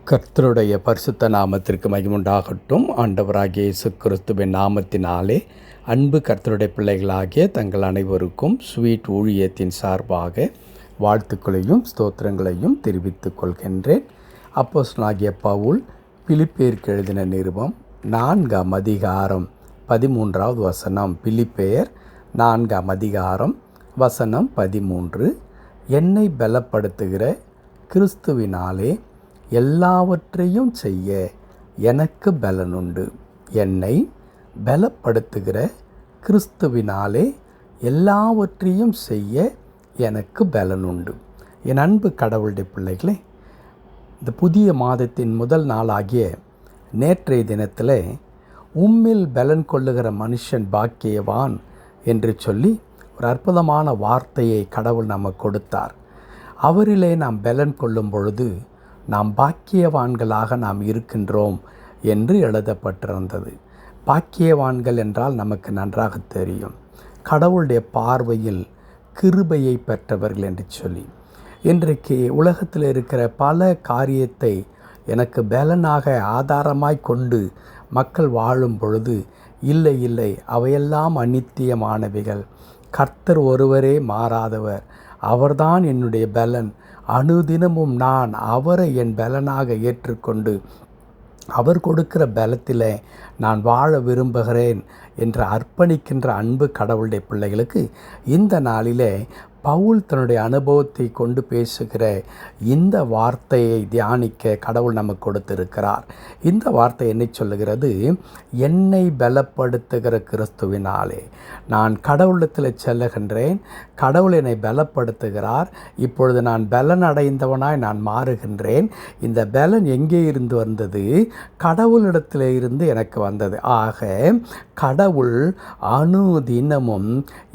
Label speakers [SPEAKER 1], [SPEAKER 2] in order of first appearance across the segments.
[SPEAKER 1] கர்த்தருடைய பரிசுத்த நாமத்திற்கு மகிமுண்டாகட்டும். ஆண்டவராகிய இயேசு கிறிஸ்துவின் நாமத்தினாலே அன்பு கர்த்தருடைய பிள்ளைகளாகிய தங்கள் அனைவருக்கும் ஸ்வீட் ஊழியத்தின் சார்பாக வாழ்த்துக்களையும் ஸ்தோத்திரங்களையும் தெரிவித்துக் கொள்கின்றேன். அப்போஸ்தலனாகிய பவுல் பிலிப்பியருக்கு எழுதின நிருபம் 4ஆம் அதிகாரம் 13வது வசனம். பிலிப்பியர் 4ஆம் அதிகாரம் வசனம் 13. என்னை பலப்படுத்துகிற கிறிஸ்துவினாலே எல்லாவற்றையும் செய்ய எனக்கு பலனுண்டு. என்னை பலப்படுத்துகிற கிறிஸ்துவினாலே எல்லாவற்றையும் செய்ய எனக்கு பலனுண்டு. என் அன்பு கடவுளுடைய பிள்ளைகளே, இந்த புதிய மாதத்தின் முதல் நாளாகிய நேற்றைய தினத்தில் உம்மில் பலன் கொள்ளுகிற மனுஷன் பாக்கியவான் என்று சொல்லி ஒரு அற்புதமான வார்த்தையை கடவுள் நமக்கு கொடுத்தார். அவரிலே நாம் பலன் கொள்ளும் பொழுது நாம் பாக்கியவான்களாக நாம் இருக்கின்றோம் என்று எழுதப்பட்டிருந்தது. பாக்கியவான்கள் என்றால் நமக்கு நன்றாக தெரியும், கடவுளுடைய பார்வையில் கிருபையை பெற்றவர்கள் என்று சொல்லி. இன்றைக்கு உலகத்தில் இருக்கிற பல காரியத்தை எனக்கு பலனாக ஆதாரமாய் கொண்டு மக்கள் வாழும் பொழுது இல்லை அவையெல்லாம் அநித்தியமானவைகள், கர்த்தர் ஒருவரே மாறாதவர், அவர்தான் என்னுடைய பலன், அனுதினமும் நான் அவரை என் பலனாக ஏற்றுக்கொண்டு அவர் கொடுக்கிற பலத்தில் நான் வாழ விரும்புகிறேன் என்று அர்ப்பணிக்கின்ற அன்பு கடவுளுடைய பிள்ளைகளுக்கு இந்த நாளிலே பவுல் தன்னுடைய அனுபவத்தை கொண்டு பேசுகிற இந்த வார்த்தையை தியானிக்க கடவுள் நமக்கு கொடுத்திருக்கிறார். இந்த வார்த்தை என்னை சொல்லுகிறது? என்னை பலப்படுத்துகிற கிறிஸ்துவினாலே நான் கடவுளத்தில் செல்லுகின்றேன், கடவுள் என்னை பலப்படுத்துகிறார், இப்பொழுது நான் பலன் அடைந்தவனாய் நான் மாறுகின்றேன். இந்த பலன் எங்கே இருந்து வந்தது? கடவுளிடத்தில் இருந்து எனக்கு வந்தது. ஆக கடவுள் அனுதினமும்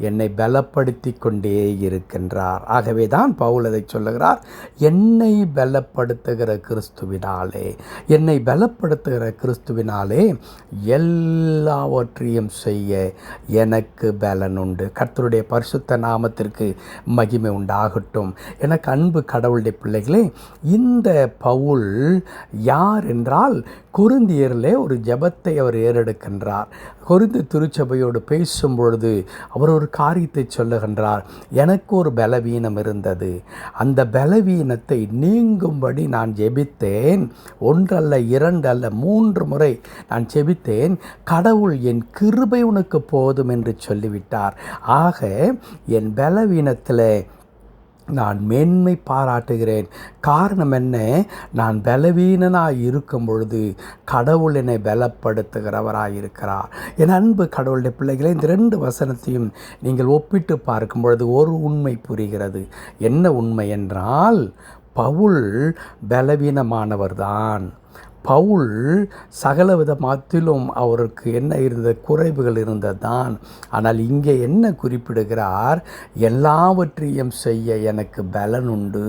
[SPEAKER 1] என்னை பலப்படுத்தி கொண்டே இருக்கின்றார். ஆகவே தான் பவுல் அதை சொல்லுகிறார், என்னை பலப்படுத்துகிற கிறிஸ்துவினாலே, என்னை பலப்படுத்துகிற கிறிஸ்துவினாலே எல்லாவற்றையும் செய்ய எனக்கு பலன் உண்டு. கர்த்தருடைய பரிசுத்த நாமத்திற்கு மகிமை உண்டாகட்டும். எனக்கு அன்பு கடவுளுடைய பிள்ளைகளே, இந்த பவுல் யார் என்றால் கொரிந்தியரிலே ஒரு ஜெபத்தை அவர் ஏறெடுக்கின்றார். கொரிந்து திருச்சபையோடு பேசும் பொழுது அவர் ஒரு காரியத்தை சொல்லுகின்றார். எனக்கு ஒரு பலவீனம் இருந்தது, அந்த பலவீனத்தை நீங்கும்படி நான் ஜெபித்தேன். 1 அல்ல 2 அல்ல 3 முறை நான் ஜெபித்தேன். கடவுள் என் கிருபை உனக்கு போதும் என்று சொல்லிவிட்டார். ஆக என் பலவீனத்தில் நான் மேன்மை பாராட்டுகிறேன். காரணம் என்ன? நான் பலவீனனாய் இருக்கும் பொழுது கடவுள் என்னை பலப்படுத்துகிறவராய் இருக்கிறார். என் அன்பு கடவுளுடைய பிள்ளைகளை, இந்த 2 வசனத்தையும் நீங்கள் ஒப்பிட்டு பார்க்கும் பொழுது ஒரு உண்மை புரிகிறது. என்ன உண்மை என்றால், பவுல் பலவீனமானவர்தான். பவுல் சகலவிதமாத்திலும் அவருக்கு என்ன இருந்த குறைவுகள் இருந்ததுதான். ஆனால் இங்கே என்ன குறிப்பிடுகிறார்? எல்லாவற்றையும் செய்ய எனக்கு பலன் உண்டு,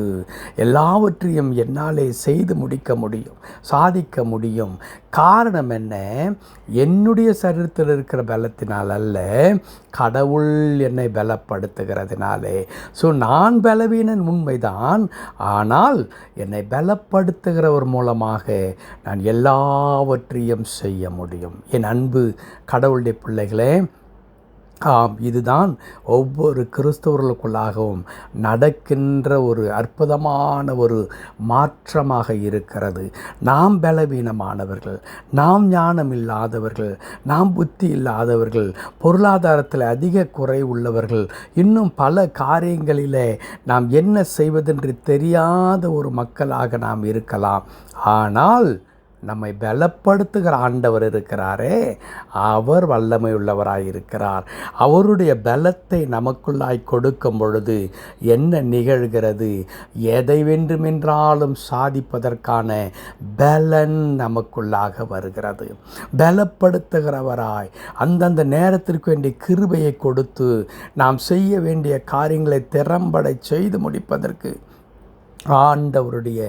[SPEAKER 1] எல்லாவற்றையும் என்னாலே செய்து முடிக்க முடியும், சாதிக்க முடியும். காரணம் என்ன? என்னுடைய சரீரத்தில் இருக்கிற பலத்தினால் அல்ல, கடவுள் என்னை பலப்படுத்துகிறதுனாலே. ஸோ நான் பலவீனன் உண்மைதான், ஆனால் என்னை பலப்படுத்துகிறவர் மூலமாக நான் எல்லாவற்றையும் செய்ய முடியும். என் அன்பு கடவுளுடைய பிள்ளைகளே, இதுதான் ஒவ்வொரு கிறிஸ்தவர்களுக்குள்ளாகவும் நடக்கின்ற ஒரு அற்புதமான ஒரு மாற்றமாக இருக்கிறது. நாம் பலவீனமானவர்கள், நாம் ஞானம் இல்லாதவர்கள், நாம் புத்தி இல்லாதவர்கள், பொருளாதாரத்தில் அதிக குறை உள்ளவர்கள், இன்னும் பல காரியங்களிலே நாம் என்ன செய்வதென்று தெரியாத ஒரு மக்களாக நாம் இருக்கலாம். ஆனால் நம்மை பலப்படுத்துகிற ஆண்டவர் இருக்கிறாரே, அவர் வல்லமை உள்ளவராய் இருக்கிறார். அவருடைய பலத்தை நமக்குள்ளாய் கொடுக்கும் பொழுது என்ன நிகழ்கிறது? எதை வேண்டுமென்றாலும் சாதிப்பதற்கான பலன் நமக்குள்ளாக வருகிறது. பலப்படுத்துகிறவராய் அந்தந்த நேரத்திற்கு வேண்டிய கிருபையை கொடுத்து நாம் செய்ய வேண்டிய காரியங்களை திறம்பட செய்து முடிப்பதற்கு ஆண்டவருடைய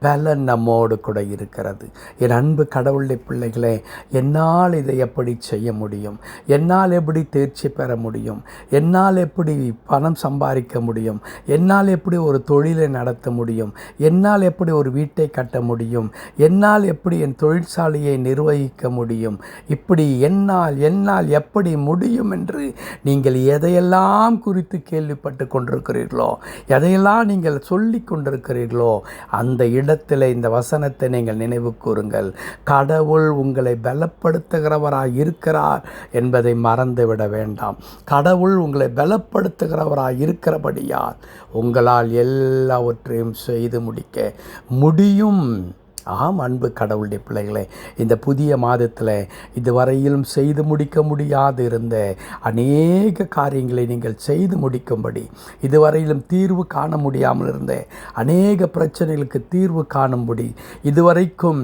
[SPEAKER 1] பலன் நம்மோடு கூட இருக்கிறது. என் அன்பு கடவுளுடைய பிள்ளைகளே, என்னால் இதை எப்படி செய்ய முடியும்? என்னால் எப்படி தேர்ச்சி பெற முடியும்? என்னால் எப்படி பணம் சம்பாதிக்க முடியும்? என்னால் எப்படி ஒரு தொழிலை நடத்த முடியும்? என்னால் எப்படி ஒரு வீட்டை கட்ட முடியும்? என்னால் எப்படி என் தொழிற்சாலையை நிர்வகிக்க முடியும்? இப்படி என்னால் எப்படி முடியும் என்று நீங்கள் எதையெல்லாம் குறித்து கேள்விப்பட்டு கொண்டிருக்கிறீர்களோ, எதையெல்லாம் நீங்கள் சொல்லி கொண்டிருக்கிறீர்களோ, அந்த இடத்தில் இந்த வசனத்தை நீங்கள் நினைவு கூறுங்கள். கடவுள் உங்களை பலப்படுத்துகிறவராய் இருக்கிறார் என்பதை மறந்துவிட வேண்டாம். கடவுள் உங்களை பலப்படுத்துகிறவராய் இருக்கிறபடியால் உங்களால் எல்லாவற்றையும் செய்து முடிக்க முடியும். ஆம் அன்பு கடவுளுடைய பிள்ளைகளே, இந்த புதிய மாதத்தில் இதுவரையிலும் செய்து முடிக்க முடியாது இருந்த அநேக காரியங்களை நீங்கள் செய்து முடிக்கும்படி, இதுவரையிலும் தீர்வு காண முடியாமல் இருந்த அநேக பிரச்சனைகளுக்கு தீர்வு காணும்படி, இதுவரைக்கும்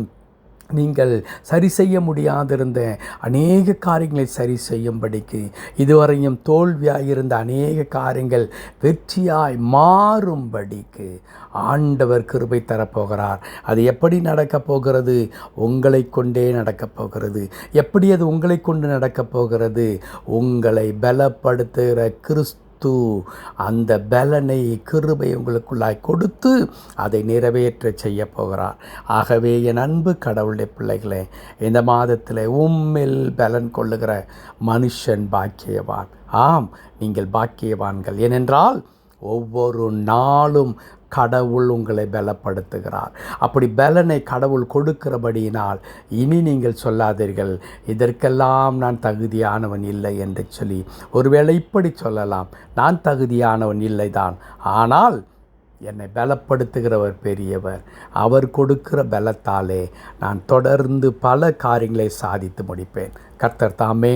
[SPEAKER 1] நீங்கள் சரி செய்ய முடியாதிருந்த அநேக காரியங்களை சரி செய்யும்படிக்கு, இதுவரையும் தோல்வியாயிருந்த அநேக காரியங்கள் வெற்றியாய் மாறும்படிக்கு ஆண்டவர் கிருபை தரப்போகிறார். அது எப்படி நடக்கப் போகிறது? உங்களை கொண்டே நடக்கப் போகிறது. எப்படி அது உங்களை கொண்டு நடக்கப் போகிறது? உங்களை பலப்படுத்துகிற கிறிஸ்து அந்த பலனை, கிருபை உங்களுக்குள்ளாய் கொடுத்து அதை நிறைவேற்ற செய்ய போகிறார். ஆகவே என் அன்பு கடவுளுடைய பிள்ளைகளே, இந்த மாதத்தில் உம்மில் பலன் கொள்ளுகிற மனுஷன் பாக்கியவான். ஆம், நீங்கள் பாக்கியவான்கள். ஏனென்றால் ஒவ்வொரு நாளும் கடவுள் உங்களை பலப்படுத்துகிறார். அப்படி பலனை கடவுள் கொடுக்கிறபடியினால் இனி நீங்கள் சொல்லாதீர்கள், இதற்கெல்லாம் நான் தகுதியானவன் இல்லை என்று சொல்லி. ஒருவேளை இப்படி சொல்லலாம், நான் தகுதியானவன் இல்லை தான், ஆனால் என்னை பலப்படுத்துகிறவர் பெரியவர். அவர் கொடுக்கிற பலத்தாலே நான் தொடர்ந்து பல காரியங்களை சாதித்து முடிப்பேன். கர்த்தர் தாமே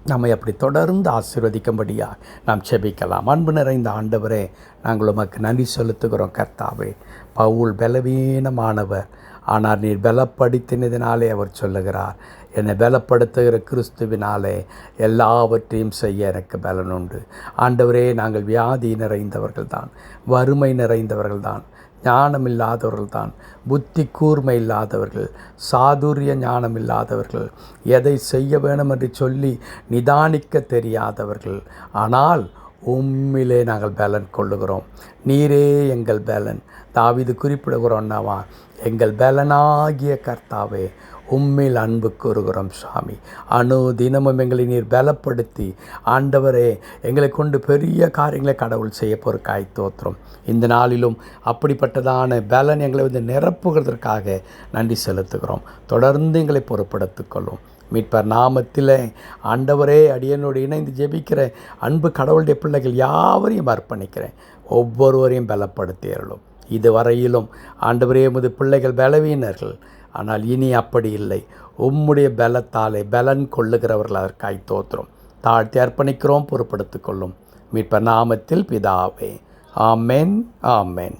[SPEAKER 1] நம்மை அப்படி தொடர்ந்து ஆசீர்வதிக்கும்படியாக நாம் செபிக்கலாம். அன்பு நிறைந்த ஆண்டவரே, நாங்கள் உமக்கு நன்றி செலுத்துகிறோம். கர்த்தாவே, பவுல் பலவீனமானவர், ஆனால் நீர் பலப்படுத்தினதினாலே அவர் சொல்லுகிறார், என்னை பலப்படுத்துகிற கிறிஸ்துவினாலே எல்லாவற்றையும் செய்ய எனக்கு பலன் உண்டு. ஆண்டவரே, நாங்கள் வியாதி நிறைந்தவர்கள் தான், வறுமை நிறைந்தவர்கள் தான், ஞானம் இல்லாதவர்கள் தான், புத்தி கூர்மை இல்லாதவர்கள், சாதுரிய ஞானம் இல்லாதவர்கள், எதை செய்ய வேணும் என்று சொல்லி நிதானிக்க தெரியாதவர்கள். ஆனால் உம்மிலே நாங்கள் பலன் கொள்ளுகிறோம். நீரே எங்கள் பலன். தாவீது குறிப்பிடுகிறோன்னவா, எங்கள் பலனாகிய கர்த்தாவே, உம்மில் அன்பு கூறுகிறோம் சுவாமி. தினமும் எங்களை நீர் பலப்படுத்தி ஆண்டவரே, எங்களை கொண்டு பெரிய காரியங்களை கடவுள் செய்ய பொறுக்காய் தோத்திரம். இந்த நாளிலும் அப்படிப்பட்டதான பலன் எங்களை நிரப்புகிறதற்காக நன்றி செலுத்துகிறோம். தொடர்ந்து எங்களை பொறுப்படுத்திக் கொள்ளும். மீட்பர் நாமத்தில் ஆண்டவரே, அடியனோடு இணைந்து ஜெபிக்கிற அன்பு கடவுளுடைய பிள்ளைகள் யாவரையும் அர்ப்பணிக்கிறேன். ஒவ்வொருவரையும் பலப்படுத்தியறலும். இதுவரையிலும் ஆண்டவரே, உமது பிள்ளைகள் பலவீனர்கள், ஆனால் இனி அப்படி இல்லை. உம்முடைய பலத்தாலே பலன் கொள்ளுகிறவர்கள் அதற்காய் தோத்திரம். தாழ்த்தி அர்ப்பணிக்கிறோம், பொறுப்படுத்திக் கொள்ளும். மீட்பர் நாமத்தில் பிதாவே, ஆமென், ஆமென்.